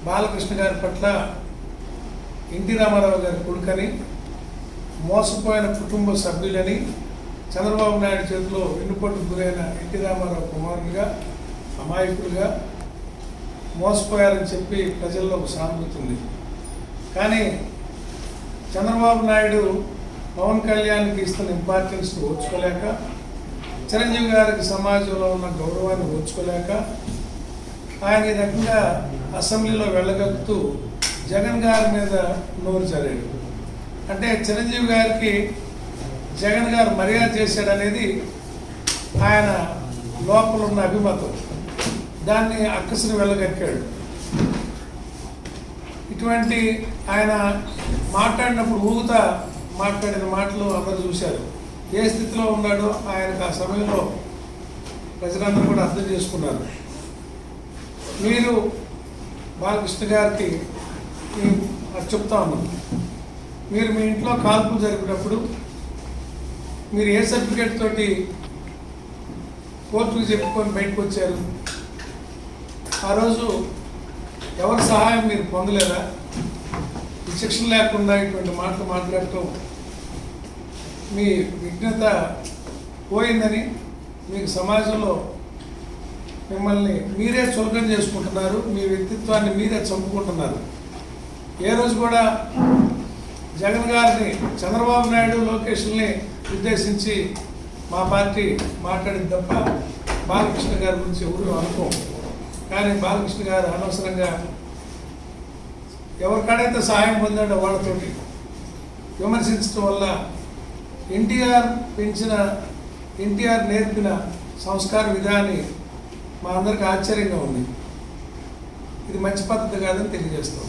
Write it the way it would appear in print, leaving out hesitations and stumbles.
బాలకృష్ణ గారి పట్ల ఎన్టీ రామారావు గారి కొడుకని, మోసపోయిన కుటుంబ సభ్యులని, చంద్రబాబు నాయుడు చేతిలో వెన్నుపోటుకు గురైన ఎన్టీ రామారావు కుమారులుగా, అమాయకులుగా మోసపోయారని చెప్పి ప్రజల్లో ఒక సానుభూతి ఉంది. కానీ చంద్రబాబు నాయుడు పవన్ కళ్యాణ్కి ఇస్తున్న ఇంపార్టెన్స్ని ఓర్చుకోలేక, చిరంజీవి గారికి సమాజంలో ఉన్న గౌరవాన్ని ఓర్చుకోలేక ఆయన ఈ రకంగా అసెంబ్లీలో వెళ్ళగలుగుతూ జగన్ గారి మీద నోరు జారాడు. అంటే చిరంజీవి గారికి జగన్ గారు మర్యాద చేశాడనేది ఆయన లోపల ఉన్న అభిమతం. దాన్ని అక్కసుని వెళ్ళగక్కాడు. ఇటువంటి ఆయన మాట్లాడినప్పుడు ఊగుతా మాట్లాడిన మాటలు అందరూ చూశారు. ఏ స్థితిలో ఉన్నాడో ఆయనకు ఆ సమయంలో ప్రజలందరూ కూడా అర్థం చేసుకున్నారు. మీరు బాలకృష్ణ గారికి చెప్తా ఉన్నాం, మీరు మీ ఇంట్లో కాల్పులు జరిపినప్పుడు మీరు ఏ సర్టిఫికేట్ తోటి కోర్టుకు చెప్పుకొని బయటకు వచ్చారు? ఆ రోజు ఎవరి సహాయం మీరు పొందలేదా? శిక్షణ లేకుండా ఇటువంటి మాటలు మాట్లాడటం మీ విఘ్నత పోయిందని, మీకు సమాజంలో మిమ్మల్ని మీరే చులకన చేసుకుంటున్నారు, మీ వ్యక్తిత్వాన్ని మీరే చంపుకుంటున్నారు. ఏ రోజు కూడా జగన్ గారిని, చంద్రబాబు నాయుడు, లోకేష్ని ఉద్దేశించి మా పార్టీ మాట్లాడింది తప్ప బాలకృష్ణ గారి గురించి ఎవరు అనుకోం. కానీ బాలకృష్ణ గారు అనవసరంగా ఎవరికాడైతే సహాయం పొందాడో వాళ్ళతోటి విమర్శించడం వల్ల ఎన్టీఆర్ నేర్పిన సంస్కార విధాన్ని మా అందరికీ ఆశ్చర్యంగా ఉంది. ఇది మంచి పద్ధతి కాదని తెలియజేస్తాం.